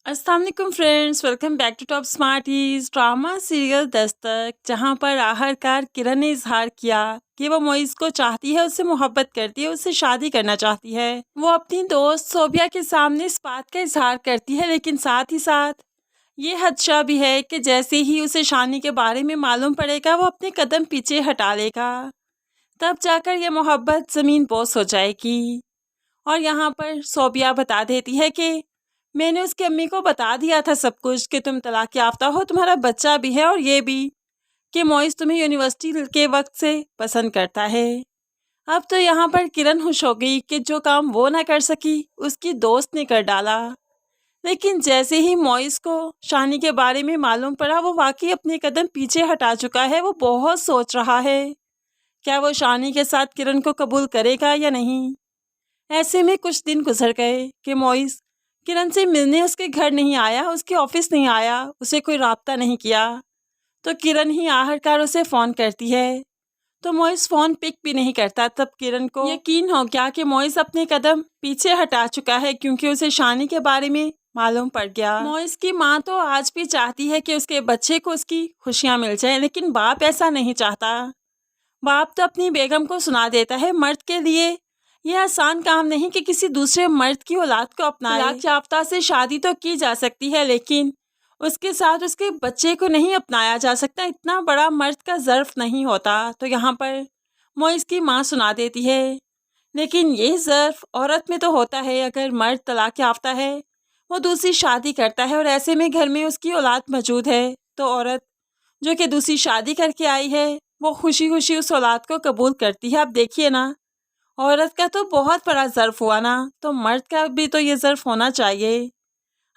अस्सलाम वालेकुम friends, welcome back to Top Smarties. Drama serial Dastak, जहां पर आखिरकार किरण ने इजहार किया कि वो मोइज़ को चाहती है, उससे मोहब्बत करती है, उससे शादी करना चाहती है। वो अपनी दोस्त सोबिया के सामने इस बात का इजहार करती है, लेकिन साथ ही साथ ये खदशा भी है कि जैसे ही उसे शानी के बारे में मालूम पड़ेगा, वो अपने कदम पीछे हटा लेगा। तब जाकर यह मोहब्बत ज़मीन बोस हो जाएगी। और यहाँ पर सोबिया बता देती है कि मैंने उसकी अम्मी को बता दिया था सब कुछ, कि तुम तलाक याफ्ता हो, तुम्हारा बच्चा भी है, और ये भी कि मोइज़ तुम्हें यूनिवर्सिटी के वक्त से पसंद करता है। अब तो यहाँ पर किरण खुश हो गई कि जो काम वो ना कर सकी, उसकी दोस्त ने कर डाला। लेकिन जैसे ही मोइज़ को शानी के बारे में मालूम पड़ा, वो वाकई अपने कदम पीछे हटा चुका है। वो बहुत सोच रहा है, क्या वो शानी के साथ किरण को कबूल करेगा या नहीं। ऐसे में कुछ दिन गुजर गए कि मोइज़ किरण से मिलने उसके घर नहीं आया, उसके ऑफिस नहीं आया, उसे कोई राब्ता नहीं किया। तो किरण ही आखिरकार उसे फ़ोन करती है, तो मोइज़ फ़ोन पिक भी नहीं करता। तब किरण को यकीन हो गया कि मोइज़ अपने कदम पीछे हटा चुका है, क्योंकि उसे शानी के बारे में मालूम पड़ गया। मोइज़ की माँ तो आज भी चाहती है कि उसके बच्चे को उसकी खुशियाँ मिल जाए, लेकिन बाप ऐसा नहीं चाहता। बाप तो अपनी बेगम को सुना देता है, मर्द के लिए यह आसान काम नहीं कि किसी दूसरे मर्द की औलाद को अपनाए। तलाक याफ्ता से शादी तो की जा सकती है, लेकिन उसके साथ उसके बच्चे को नहीं अपनाया जा सकता। इतना बड़ा मर्द का ज़र्फ नहीं होता। तो यहाँ पर मोइज़ की माँ सुना देती है, लेकिन ये ज़र्फ औरत में तो होता है। अगर मर्द तलाक याफ्ता है, वो दूसरी शादी करता है, और ऐसे में घर में उसकी औलाद मौजूद है, तो औरत जो कि दूसरी शादी करके आई है, वो खुशी खुशी उस औलाद को कबूल करती है। अब देखिए ना, औरत का तो बहुत बड़ा ज़र्फ हुआ ना, तो मर्द का भी तो ये ज़र्फ होना चाहिए।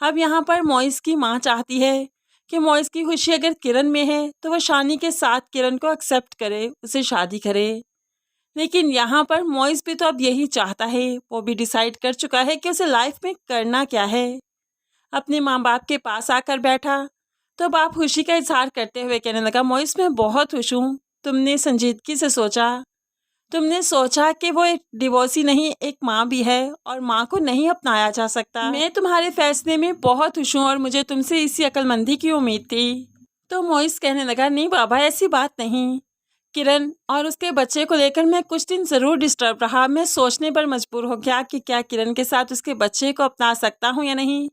अब यहाँ पर मोइज़ की माँ चाहती है कि मोइज़ की खुशी अगर किरण में है, तो वह शानी के साथ किरण को एक्सेप्ट करे, उसे शादी करे। लेकिन यहाँ पर मोइज़ भी तो अब यही चाहता है, वो भी डिसाइड कर चुका है कि उसे लाइफ में करना क्या है। अपने माँ बाप के पास आकर बैठा, तो बाप खुशी का इजहार करते हुए कहने लगा, मोइज़ मैं बहुत खुश हूँ, तुमने संजीदगी से सोचा, तुमने सोचा कि वो एक डिवोर्सी नहीं, एक माँ भी है, और माँ को नहीं अपनाया जा सकता। मैं तुम्हारे फैसले में बहुत खुश हूँ, और मुझे तुमसे इसी अक्लमंदी की उम्मीद थी। तो मोइज़ कहने लगा, नहीं बाबा, ऐसी बात नहीं। किरण और उसके बच्चे को लेकर मैं कुछ दिन ज़रूर डिस्टर्ब रहा। मैं सोचने पर मजबूर हो गया कि क्या किरण के साथ उसके बच्चे को अपना सकता हूँ या नहीं।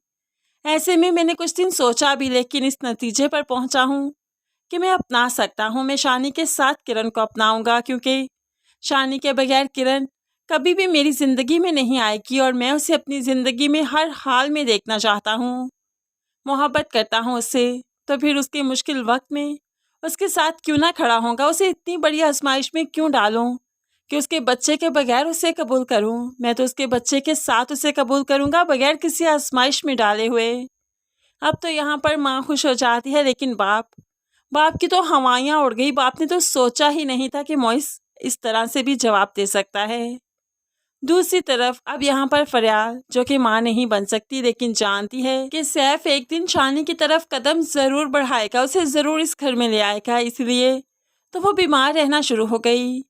ऐसे में मैंने कुछ दिन सोचा भी, लेकिन इस नतीजे पर पहुँचा हूँ कि मैं अपना सकता हूँ। मैं शानी के साथ किरण को अपनाऊँगा, क्योंकि शानी के बगैर किरण कभी भी मेरी ज़िंदगी में नहीं आएगी, और मैं उसे अपनी ज़िंदगी में हर हाल में देखना चाहता हूँ, मोहब्बत करता हूँ उससे। तो फिर उसके मुश्किल वक्त में उसके साथ क्यों ना खड़ा होगा, उसे इतनी बड़ी आजमाइश में क्यों डालूँ कि उसके बच्चे के बगैर उसे कबूल करूँ। मैं तो उसके बच्चे के साथ उसे कबूल करूँगा, बगैर किसी आजमाइश में डाले हुए। अब तो यहाँ पर माँ खुश हो जाती है, लेकिन बाप की तो हवाइयाँ उड़ गई। बाप ने तो सोचा ही नहीं था कि मोइज़ इस तरह से भी जवाब दे सकता है। दूसरी तरफ अब यहाँ पर फरियाल, जो कि माँ नहीं बन सकती, लेकिन जानती है कि सैफ एक दिन शानी की तरफ कदम ज़रूर बढ़ाएगा, उसे ज़रूर इस घर में ले आएगा, इसलिए तो वो बीमार रहना शुरू हो गई।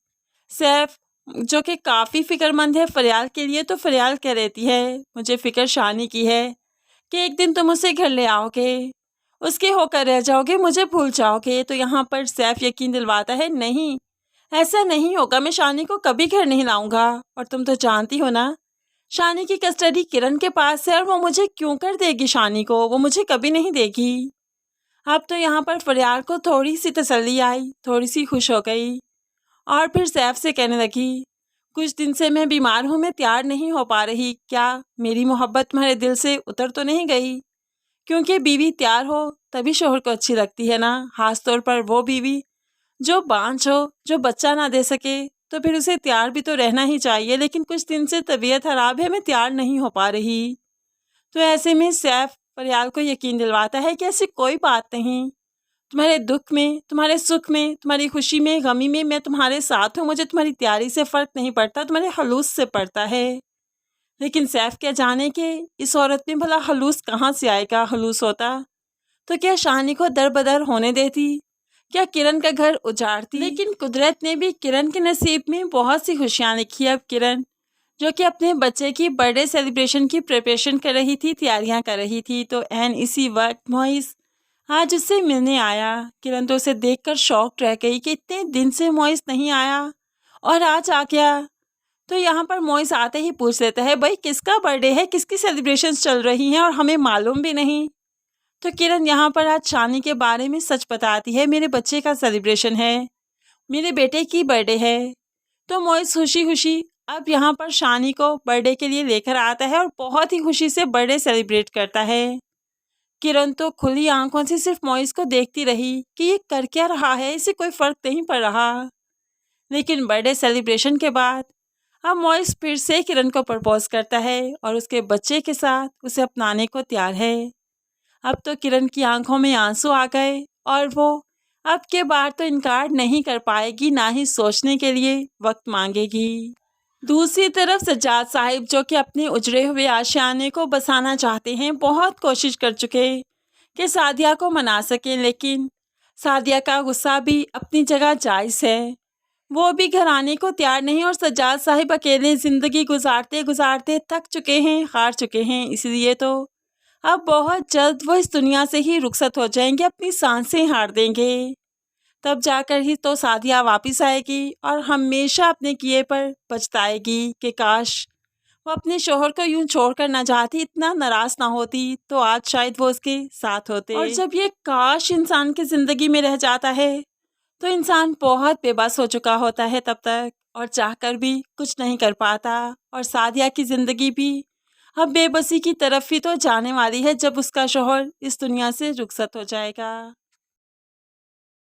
सैफ, जो कि काफ़ी फिक्रमंद है फरियाल के लिए, तो फरियाल कह रहती है, मुझे फ़िक्र शानी की है कि एक दिन तुम उसे घर ले आओगे, उसके होकर रह जाओगे, मुझे भूल जाओगे। तो यहाँ पर सैफ यकीन दिलवाता है, नहीं, ऐसा नहीं होगा, मैं शानी को कभी घर नहीं लाऊंगा। और तुम तो जानती हो ना, शानी की कस्टडी किरण के पास है, और वो मुझे क्यों कर देगी शानी को, वो मुझे कभी नहीं देगी। अब तो यहाँ पर फरियाल को थोड़ी सी तसल्ली आई, थोड़ी सी खुश हो गई, और फिर सैफ से कहने लगी, कुछ दिन से मैं बीमार हूँ, मैं तैयार नहीं हो पा रही, क्या मेरी मोहब्बत तुम्हारे दिल से उतर तो नहीं गई? क्योंकि बीवी तैयार हो तभी शोहर को अच्छी लगती है ना, खास तौर पर वो बीवी जो बांझ हो, जो बच्चा ना दे सके, तो फिर उसे तैयार भी तो रहना ही चाहिए। लेकिन कुछ दिन से तबीयत खराब है, मैं तैयार नहीं हो पा रही। तो ऐसे में सैफ फरियाल को यकीन दिलवाता है कि ऐसी कोई बात नहीं, तुम्हारे दुख में, तुम्हारे सुख में, तुम्हारी खुशी में, गमी में मैं तुम्हारे साथ हूँ। मुझे तुम्हारी तैयारी से फ़र्क नहीं पड़ता, तुम्हारे हलूस से पड़ता है। लेकिन सैफ क्या जाने कि इस औरत में भला हलूस कहाँ से आएगा। हलूस होता तो क्या शानी को दर बदर होने देती, क्या किरण का घर उजाड़ती। लेकिन कुदरत ने भी किरण के नसीब में बहुत सी खुशियाँ लिखी। अब किरण जो कि अपने बच्चे की बर्थडे सेलिब्रेशन की प्रिपरेशन कर रही थी, तैयारियां कर रही थी। तो इसी वक्त मोइस आज उससे मिलने आया। किरण तो उसे देखकर शॉक्ड रह गई कि इतने दिन से मोइस नहीं आया और आज आ गया। तो यहाँ पर मोइस आते ही पूछ लेता है, भाई किसका बर्थडे है, किसकी सेलिब्रेशंस चल रही हैं और हमें मालूम भी नहीं। तो किरण यहाँ पर आज शानी के बारे में सच बताती है, मेरे बच्चे का सेलिब्रेशन है, मेरे बेटे की बर्थडे है। तो मोइस खुशी खुशी अब यहाँ पर शानी को बर्थडे के लिए लेकर आता है और बहुत ही खुशी से बर्थडे सेलिब्रेट करता है। किरण तो खुली आंखों से सिर्फ मोइस को देखती रही कि ये कर क्या रहा है, इसे कोई फर्क नहीं पड़ रहा। लेकिन बर्थडे सेलिब्रेशन के बाद अब मोइस फिर से किरण को प्रपोज करता है और उसके बच्चे के साथ उसे अपनाने को तैयार है। अब तो किरण की आंखों में आंसू आ गए और वो अब के बार तो इनकार नहीं कर पाएगी, ना ही सोचने के लिए वक्त मांगेगी। दूसरी तरफ सज्जाद साहिब, जो कि अपने उजड़े हुए आशियाने को बसाना चाहते हैं, बहुत कोशिश कर चुके कि सादिया को मना सकें, लेकिन सादिया का गुस्सा भी अपनी जगह जायज़ है। वो भी घर आने को तैयार नहीं और सज्जाद साहिब अकेले ज़िंदगी गुजारते गुजारते थक चुके हैं, हार चुके हैं। इसलिए तो अब बहुत जल्द वो इस दुनिया से ही रुखसत हो जाएंगे, अपनी सांसें हार देंगे। तब जाकर ही तो सादिया वापस आएगी और हमेशा अपने किए पर पछताएगी कि काश वो अपने शोहर को यूं छोड़कर ना जाती, इतना नाराज ना होती, तो आज शायद वो उसके साथ होते। और जब ये काश इंसान की ज़िंदगी में रह जाता है तो इंसान बहुत बेबस हो चुका होता है तब तक, और चाहकर भी कुछ नहीं कर पाता। और सादिया की ज़िंदगी भी अब बेबसी की तरफ ही तो जाने वाली है जब उसका शोहर इस दुनिया से रुखसत हो जाएगा।